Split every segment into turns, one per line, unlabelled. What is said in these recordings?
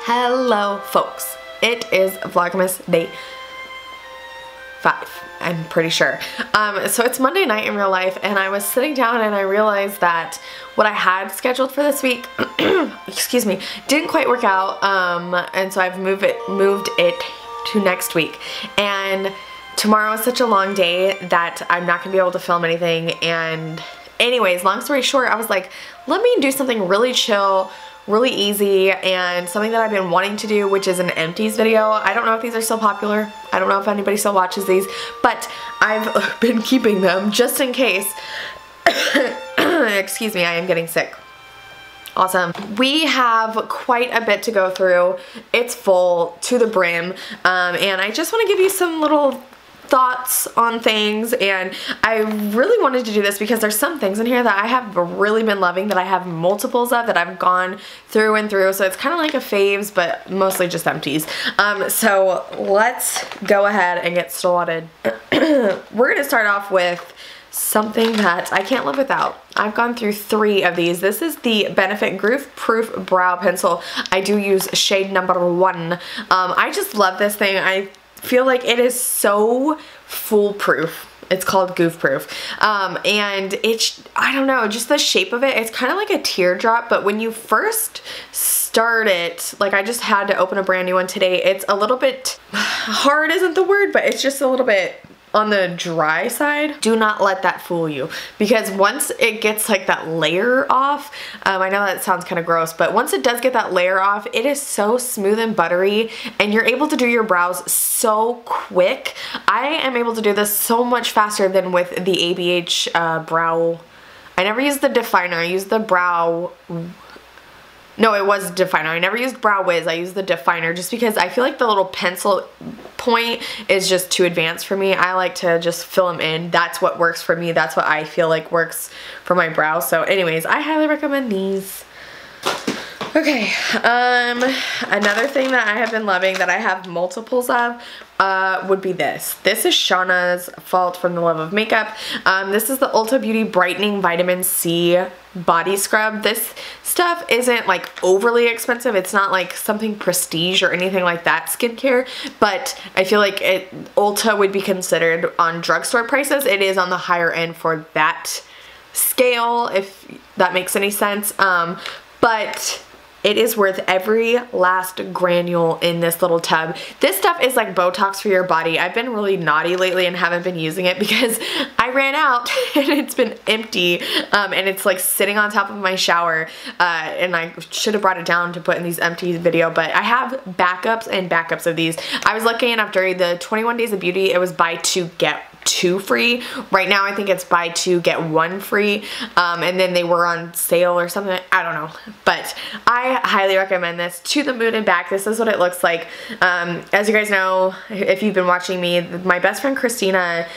Hello folks, it is Vlogmas day 5, I'm pretty sure. So it's Monday night in real life and I was sitting down and I realized that what I had scheduled for this week, excuse me, didn't quite work out, and so I've moved it to next week. And tomorrow is such a long day that I'm not gonna be able to film anything. And anyways, long story short, I was like, let me do something really chill, really easy, and something that I've been wanting to do, which is an Empties video. I don't know if these are still popular. I don't know if anybody still watches these, but I've been keeping them just in case. Excuse me, I am getting sick. Awesome. We have quite a bit to go through. It's full to the brim, and I just want to give you some little thoughts on things. And I really wanted to do this because there's some things in here that I have really been loving, that I have multiples of, that I've gone through and through. So it's kind of like a faves, but mostly just empties. So let's go ahead and get started. We're gonna start off with something that I can't live without. I've gone through 3 of these. This is the Benefit Goof Proof Brow Pencil. I do use shade number 1. I just love this thing. I feel like it is so foolproof. It's called Goof Proof. And it's, I don't know, just the shape of it, it's kind of like a teardrop, but when you first start it, like I just had to open a brand new one today, it's a little bit, hard isn't the word, but it's just a little bit on the dry side. Do not let that fool you, because once it gets like that layer off, I know that sounds kind of gross, but once it does get that layer off, it is so smooth and buttery, and you're able to do your brows so quick. I am able to do this so much faster than with the ABH brow. I never used the definer, I used the brow. No, it was definer. I never used Brow Wiz. I used the definer just because I feel like the little pencil point is just too advanced for me. I like to just fill them in. That's what works for me. That's what I feel like works for my brows. So anyways, I highly recommend these. Okay, another thing that I have been loving that I have multiples of would be this. This is Shauna's Fault from the Love of Makeup. This is the Ulta Beauty Brightening Vitamin C Body Scrub. This stuff isn't like overly expensive. It's not like something prestige or anything like that skincare, but I feel like Ulta would be considered on drugstore prices. It is on the higher end for that scale, if that makes any sense. But it is worth every last granule in this little tub. This stuff is like Botox for your body. I've been really naughty lately and haven't been using it because I ran out and it's been empty, and it's like sitting on top of my shower, and I should have brought it down to put in these empties video, but I have backups and backups of these. I was lucky enough during the 21 Days of Beauty, it was buy 2 get 2 free. Right now I think it's buy 2 get 1 free, and then they were on sale or something. I don't know, but I highly recommend this. To the moon and back, this is what it looks like. As you guys know, if you've been watching me, my best friend Christina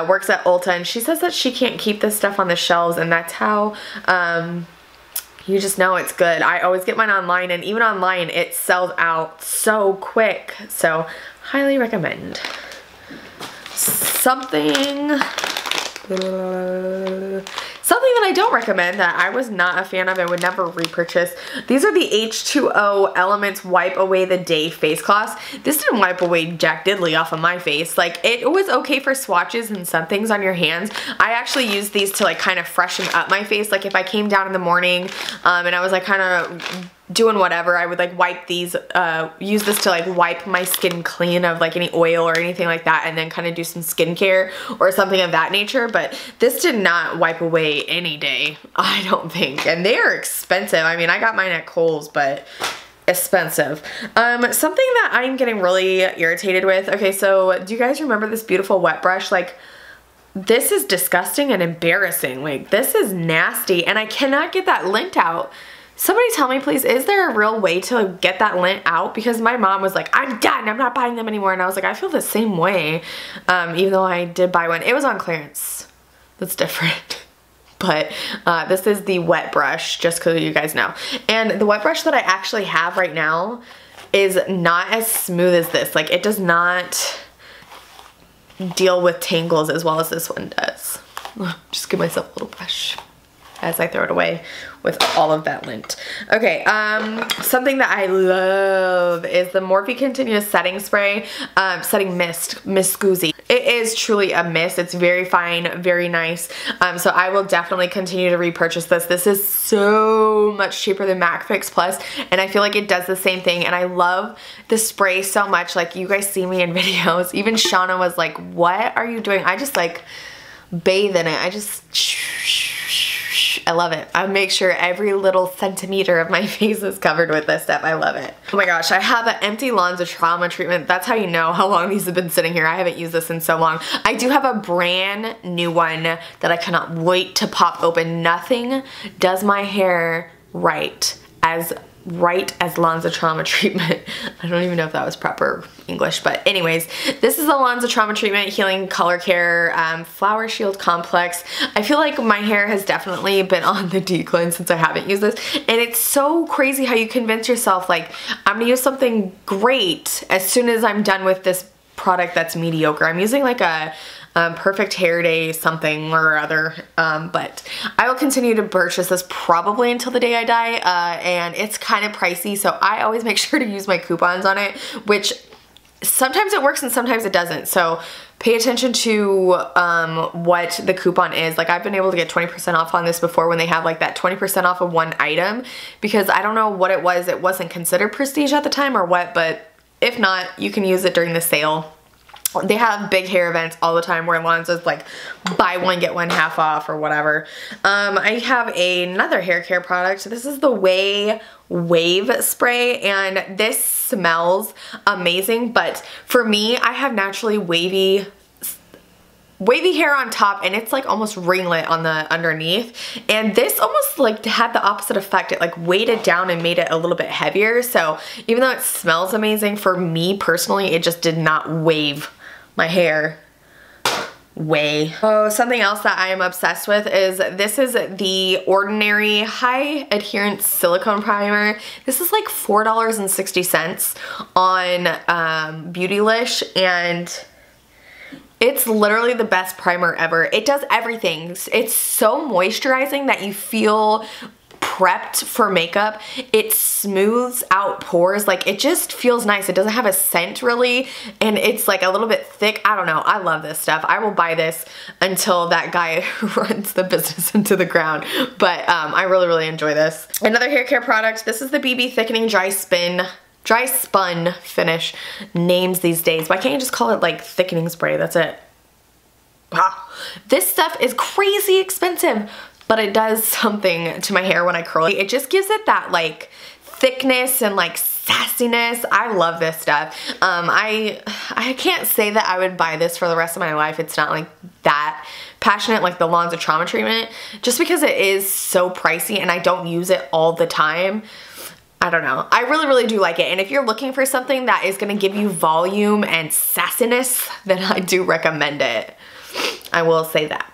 works at Ulta, and she says that she can't keep this stuff on the shelves, and that's how you just know it's good. I always get mine online, and even online it sells out so quick, so highly recommend. Something that I don't recommend, that I was not a fan of and would never repurchase. These are the H2O Elements Wipe Away the Day face cloths. This didn't wipe away jack diddly off of my face. Like, it was okay for swatches and some things on your hands. I actually used these to like kind of freshen up my face. Like if I came down in the morning and I was like kind of doing whatever, I would like wipe these, use this to like wipe my skin clean of like any oil or anything like that, and then kind of do some skincare or something of that nature. But this did not wipe away any day, I don't think, and they are expensive. I mean, I got mine at Kohl's, but expensive. Something that I'm getting really irritated with. Okay, so do you guys remember this beautiful wet brush? Like, this is disgusting and embarrassing. Like, this is nasty, and I cannot get that lint out. Somebody tell me, please, is there a real way to get that lint out? Because my mom was like, I'm done, I'm not buying them anymore. And I was like, I feel the same way, even though I did buy one. It was on clearance. That's different. But this is the wet brush, just because you guys know. And the wet brush that I actually have right now is not as smooth as this. Like, it does not deal with tangles as well as this one does. Just give myself a little brush. as I throw it away with all of that lint. Okay, something that I love is the Morphe Continuous Setting Spray, Setting Mist, Miss Scoozy. It is truly a mist. It's very fine, very nice. So I will definitely continue to repurchase this. This is so much cheaper than MAC Fix Plus, and I feel like it does the same thing, and I love the spray so much. Like, you guys see me in videos. Even Shauna was like, what are you doing? I just like bathe in it. I love it. I make sure every little centimeter of my face is covered with this stuff. I love it. Oh my gosh, I have an Empty Lawns of Trauma treatment. That's how you know how long these have been sitting here. I haven't used this in so long. I do have a brand new one that I cannot wait to pop open. Nothing does my hair right as Lawns of Trauma treatment. I don't even know if that was proper English, but anyways, this is the Lawns of Trauma treatment, healing color care, flower shield complex. I feel like my hair has definitely been on the decline since I haven't used this, and it's so crazy how you convince yourself like, I'm gonna use something great as soon as I'm done with this product that's mediocre. I'm using like a Perfect Hair Day something or other, but I will continue to purchase this probably until the day I die, and it's kind of pricey, so I always make sure to use my coupons on it, which sometimes it works and sometimes it doesn't, so pay attention to what the coupon is. Like, I've been able to get 20% off on this before when they have like that 20% off of one item, because I don't know what it was. It wasn't considered prestige at the time or what, but if not, you can use it during the sale. They have big hair events all the time where Lawns is like buy one get one half off or whatever. I have another hair care product. This is the Wave Spray, and this smells amazing, but for me, I have naturally wavy hair on top, and it's like almost ringlet on the underneath, and this almost like had the opposite effect. It like weighed it down and made it a little bit heavier, so even though it smells amazing, for me personally, it just did not wave my hair way. Oh, something else that I am obsessed with is this is the Ordinary High Adherence Silicone Primer. This is like $4.60 on Beautylish, and it's literally the best primer ever. It does everything. It's so moisturizing that you feel prepped for makeup. It smooths out pores. Like, it just feels nice. It doesn't have a scent really, and it's like a little bit thick. I don't know. I love this stuff. I will buy this until that guy runs the business into the ground, but I really enjoy this. Another hair care product. This is the BB Thickening Dry Spun Finish. Names these days. Why can't you just call it like thickening spray? That's it. Wow. This stuff is crazy expensive, but it does something to my hair when I curl it. It just gives it that like thickness and like sassiness. I love this stuff. I can't say that I would buy this for the rest of my life. It's not like that passionate like the Lawns of Trauma treatment, just because it is so pricey and I don't use it all the time. I don't know. I really do like it, and if you're looking for something that is going to give you volume and sassiness, then I do recommend it. I will say that.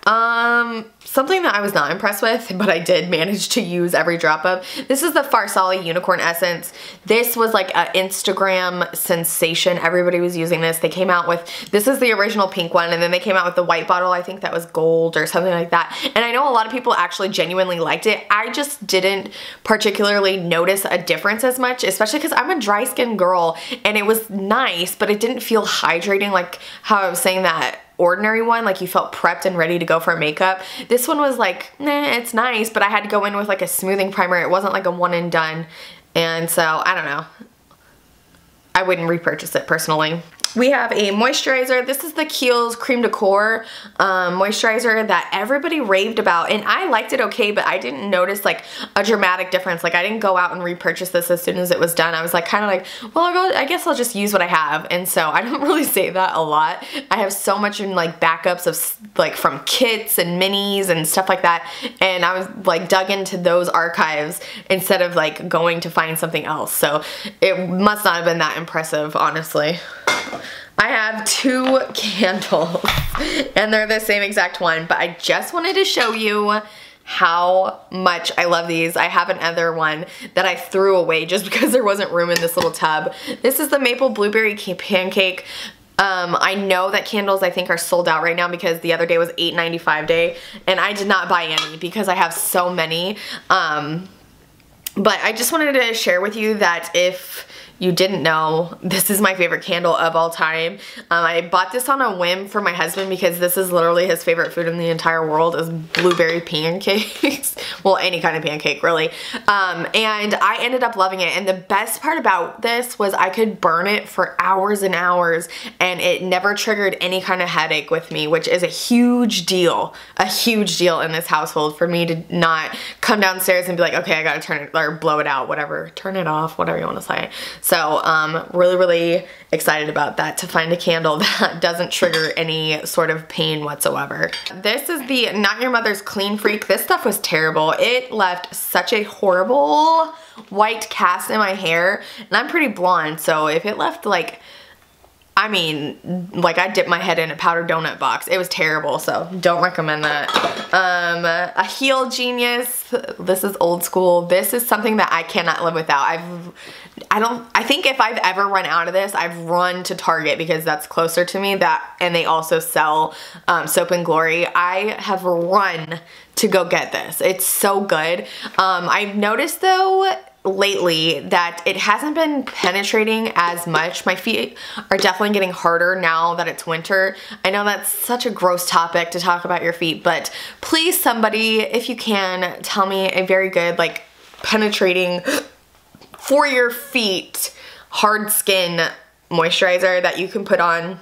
Something that I was not impressed with, but I did manage to use every drop of. This is the Farsali Unicorn Essence. This was like an Instagram sensation. Everybody was using this. They came out with, this is the original pink one, and then they came out with the white bottle. I think that was gold or something like that. And I know a lot of people actually genuinely liked it. I just didn't particularly notice a difference as much, especially because I'm a dry skin girl, and it was nice, but it didn't feel hydrating like how I was saying that Ordinary one, like you felt prepped and ready to go for makeup. This one was like, nah, it's nice, but I had to go in with like a smoothing primer. It wasn't like a one and done, and so I don't know. I wouldn't repurchase it personally. We have a moisturizer. This is the Kiehl's Cream Decor moisturizer that everybody raved about, and I liked it okay, but I didn't notice like a dramatic difference. Like, I didn't go out and repurchase this as soon as it was done. I was like kind of like, well, I guess I'll just use what I have, and so I don't really say that a lot. I have so much in like backups of like from kits and minis and stuff like that, and I was like dug into those archives instead of like going to find something else, so it must not have been that impressive, honestly. I have two candles and they're the same exact one, but I just wanted to show you how much I love these. I have another one that I threw away just because there wasn't room in this little tub. This is the Maple Blueberry Pancake I know that candles I think are sold out right now because the other day was $8.95 day and I did not buy any because I have so many. But I just wanted to share with you that if you didn't know, this is my favorite candle of all time. I bought this on a whim for my husband because this is literally his favorite food in the entire world is blueberry pancakes. Well, any kind of pancake really. And I ended up loving it. And the best part about this was I could burn it for hours and hours and it never triggered any kind of headache with me, which is a huge deal in this household for me to not come downstairs and be like, okay, I gotta turn it or blow it out, whatever, turn it off, whatever you want to say. So really excited about that, to find a candle that doesn't trigger any sort of pain whatsoever. This is the Not Your Mother's Clean Freak. This stuff was terrible. It left such a horrible white cast in my hair, and I'm pretty blonde, so if it left like, I mean, like I dipped my head in a powdered donut box. It was terrible, so don't recommend that. A Heel Genius. This is old school. This is something that I cannot live without. I think if I've ever run out of this, I've run to Target because that's closer to me. And they also sell Soap and Glory. I have run to go get this. It's so good. I've noticed though, lately that it hasn't been penetrating as much. My feet are definitely getting harder now that it's winter. I know that's such a gross topic to talk about your feet, but please somebody, if you can, tell me a very good like penetrating for your feet hard skin moisturizer that you can put on.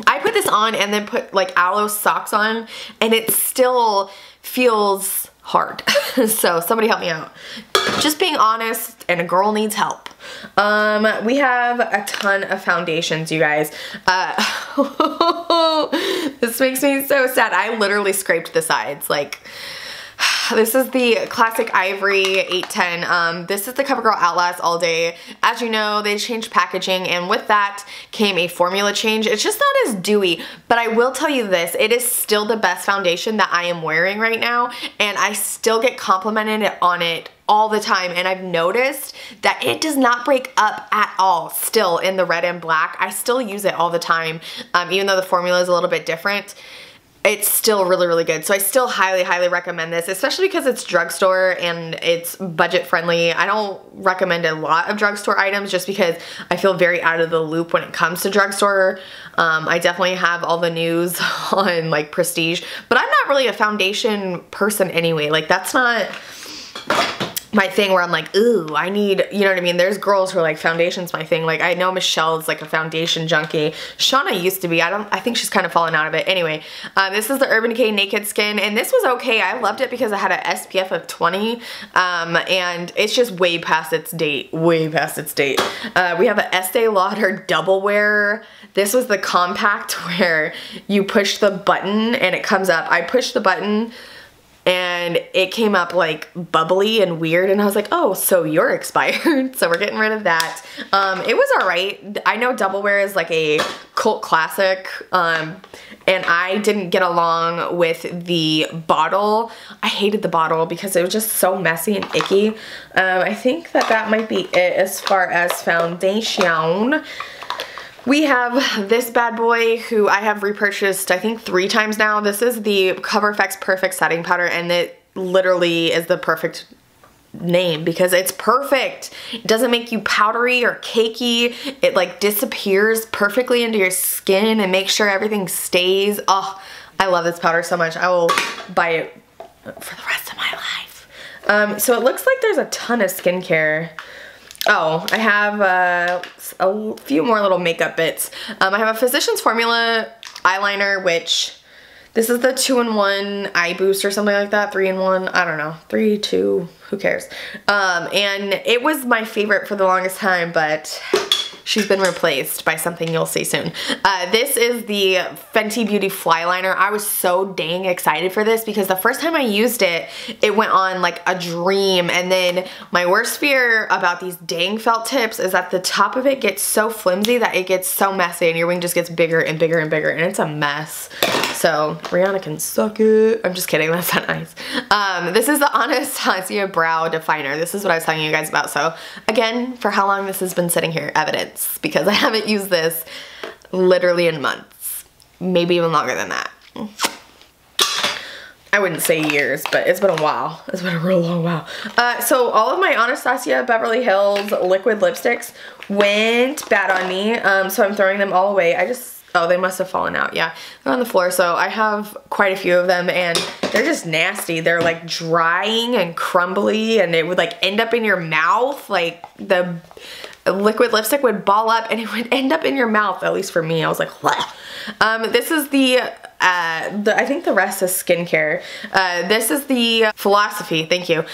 I put this on and then put like aloe socks on and it still feels hard. So somebody help me out. Just being honest, and a girl needs help. We have a ton of foundations, you guys. This makes me so sad. I literally scraped the sides. Like, this is the classic Ivory 810. This is the CoverGirl Outlast All Day. As you know, they changed packaging, and with that came a formula change. It's just not as dewy, but I will tell you this, it is still the best foundation that I am wearing right now, and I still get complimented on it all the time, and I've noticed that it does not break up at all still in the red and black. I still use it all the time, even though the formula is a little bit different. It's still really good. So I still highly recommend this, especially because it's drugstore and it's budget friendly. I don't recommend a lot of drugstore items just because I feel very out of the loop when it comes to drugstore. I definitely have all the news on like prestige, but I'm not really a foundation person anyway. Like that's not my thing where I'm like, ooh, I need, you know what I mean? There's girls who are like, foundation's my thing. Like, I know Michelle's like a foundation junkie. Shauna used to be. I think she's kind of fallen out of it. Anyway, this is the Urban Decay Naked Skin, and this was okay. I loved it because it had an SPF of 20, and it's just way past its date. We have an Estee Lauder Double Wear. This was the compact where you push the button and it comes up. I pushed the button and it came up like bubbly and weird, and I was like, oh, so you're expired. So we're getting rid of that. It was all right. I know Double Wear is like a cult classic, and I didn't get along with the bottle. I hated the bottle because it was just so messy and icky. I think that might be it as far as foundation. We have this bad boy who I have repurchased I think 3 times now. This is the Cover FX Perfect Setting Powder, and it literally is the perfect name because it's perfect. It doesn't make you powdery or cakey. It like disappears perfectly into your skin and makes sure everything stays. Oh, I love this powder so much. I will buy it for the rest of my life. So it looks like there's a ton of skincare. Oh, I have a few more little makeup bits. I have a Physicians Formula eyeliner, which this is the 2-in-1 eye boost or something like that. 3-in-1, I don't know. 3, 2, who cares? And it was my favorite for the longest time, but she's been replaced by something you'll see soon. This is the Fenty Beauty Fly Liner. I was so dang excited for this because the first time I used it, it went on like a dream. And then my worst fear about these dang felt tips is that the top of it gets so flimsy that it gets so messy and your wing just gets bigger and bigger and bigger, and it's a mess. So Rihanna can suck it. I'm just kidding, that's not nice. This is the Anastasia Brow Definer. This is what I was telling you guys about. So again, for how long this has been sitting here, evidence, because I haven't used this. literally in months, maybe even longer than that. I wouldn't say years, but it's been a while. It's been a real long while. So all of my Anastasia Beverly Hills liquid lipsticks went bad on me. So I'm throwing them all away. Oh, they must have fallen out. Yeah, they're on the floor. So I have quite a few of them and they're just nasty. They're like drying and crumbly and it would like end up in your mouth. Like the liquid lipstick would ball up and it would end up in your mouth, at least for me. I was like, bleh. This is I think the rest is skincare. This is the Philosophy, thank you.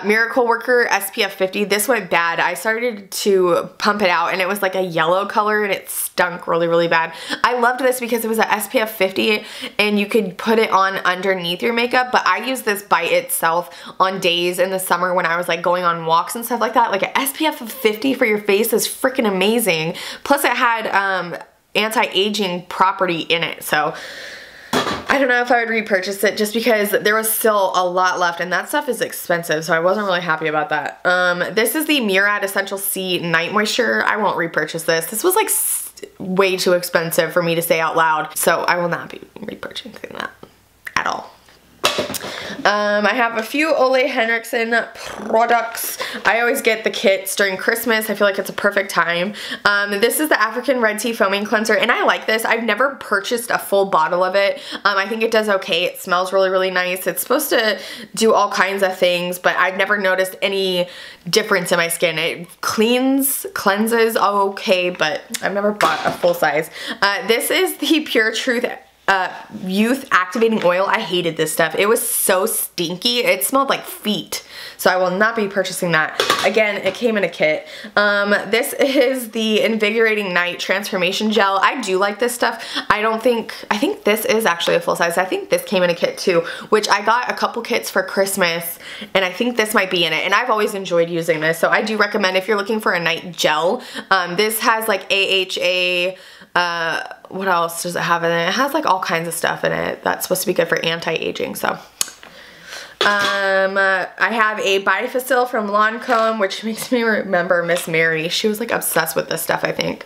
Miracle Worker SPF 50. This went bad. I started to pump it out and it was like a yellow color and it stunk really, really bad. I loved this because it was a SPF 50 and you could put it on underneath your makeup, but I use this by itself on days in the summer when I was like going on walks and stuff like that. Like an SPF of 50 for your face is freaking amazing. Plus it had anti-aging property in it, so I don't know if I would repurchase it just because there was still a lot left and that stuff is expensive, so I wasn't really happy about that. This is the Murad Essential C Night Moisture. I won't repurchase this. This was like way too expensive for me to say out loud, so I will not be repurchasing that at all. I have a few Ole Henriksen products. I always get the kits during Christmas. I feel like it's a perfect time. This is the African Red Tea Foaming Cleanser, and I like this. I've never purchased a full bottle of it. I think it does okay. It smells really, really nice. It's supposed to do all kinds of things, but I've never noticed any difference in my skin. It cleanses okay, but I've never bought a full size. This is the Pure Truth Youth Activating Oil. I hated this stuff. It was so stinky. It smelled like feet. So I will not be purchasing that. Again, it came in a kit. This is the Invigorating Night Transformation Gel. I do like this stuff. I think this is actually a full size. I think this came in a kit too, which I got a couple kits for Christmas and I think this might be in it. And I've always enjoyed using this. So I do recommend if you're looking for a night gel. This has like AHA, what else does it have in it? It has like all kinds of stuff in it that's supposed to be good for anti-aging, so. I have a Bifacil from Lancome, which makes me remember Miss Mary. She was like obsessed with this stuff, I think.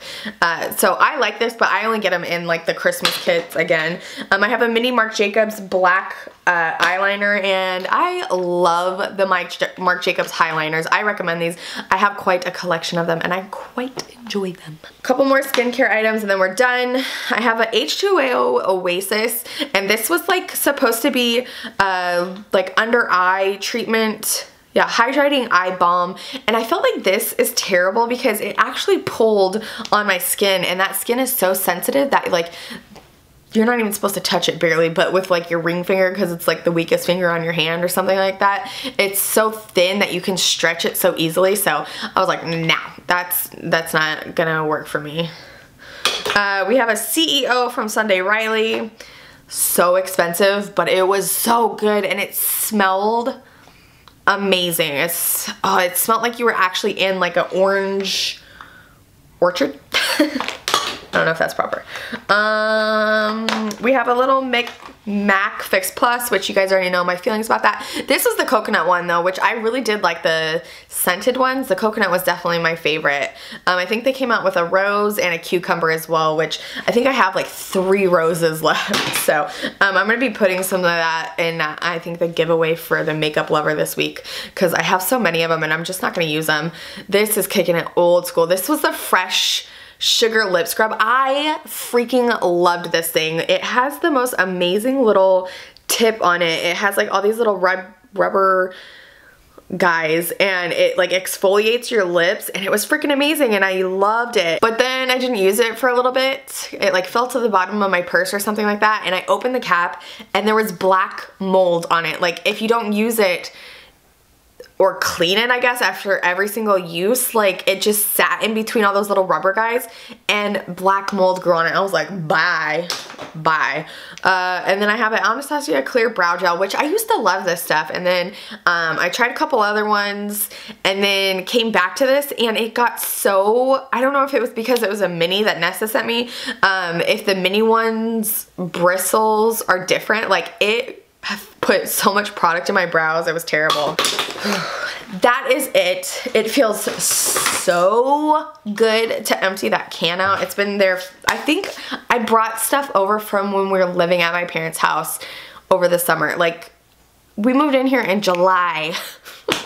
So I like this, but I only get them in like the Christmas kits again. I have a mini Marc Jacobs black eyeliner, and I love the Marc Jacobs highliners. I recommend these. I have quite a collection of them and I quite enjoy them. A couple more skincare items and then we're done. I have a H2O Oasis, and this was like supposed to be like under eye treatment. Yeah, hydrating eye balm, and I felt like this is terrible because it actually pulled on my skin, and that skin is so sensitive that like you're not even supposed to touch it barely, but with like your ring finger, because it's like the weakest finger on your hand or something like that, it's so thin that you can stretch it so easily. So I was like, nah, that's not gonna work for me. We have a CEO from Sunday Riley. So expensive, but it was so good and it smelled amazing. It smelled like you were actually in like an orange orchard. I don't know if that's proper. We have a little MAC Fix Plus, which you guys already know my feelings about that. This was the coconut one though, which I really did like the scented ones. The coconut was definitely my favorite. I think they came out with a rose and a cucumber as well, which I think I have like 3 roses left. So I'm gonna be putting some of that in I think the giveaway for the makeup lover this week, because I have so many of them and I'm just not gonna use them. This is kicking it old school. This was the Fresh Sugar Lip Scrub. I freaking loved this thing. It has the most amazing little tip on it. It has like all these little rubber guys, and it like exfoliates your lips, and it was freaking amazing and I loved it. But then I didn't use it for a little bit. It like fell to the bottom of my purse or something like that, and I opened the cap and there was black mold on it. Like if you don't use it or clean it, I guess, after every single use, like it just sat in between all those little rubber guys and black mold grew on it. I was like, bye. And then I have an Anastasia Clear Brow Gel, which I used to love this stuff, and then I tried a couple other ones and then came back to this, and it got so, I don't know if it was because it was a mini that Nessa sent me, if the mini ones bristles are different, like it put so much product in my brows, it was terrible. that is it. It feels so good to empty that can out. It's been there, I think I brought stuff over from when we were living at my parents' house over the summer. Like, we moved in here in July.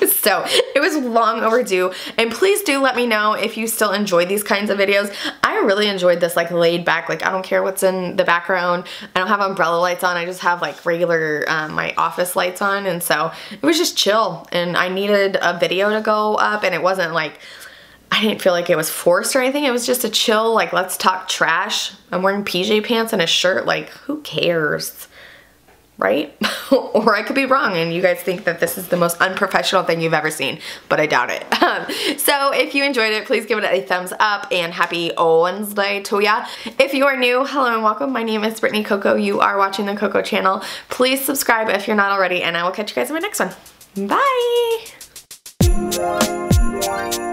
So it was long overdue, and please do let me know if you still enjoy these kinds of videos. I really enjoyed this, like, laid back, like, I don't care what's in the background. I don't have umbrella lights on. I just have like regular my office lights on, and so it was just chill, and I needed a video to go up, and it wasn't like, I didn't feel like it was forced or anything. It was just a chill, like, let's talk trash. I'm wearing PJ pants and a shirt, like, who cares? Right? Or I could be wrong and you guys think that this is the most unprofessional thing you've ever seen, but I doubt it. So if you enjoyed it, please give it a thumbs up, and happy Wednesday to ya. If you are new, hello and welcome. My name is Brittany Cocco. You are watching the Cocco channel. Please subscribe if you're not already, and I will catch you guys in my next one. Bye!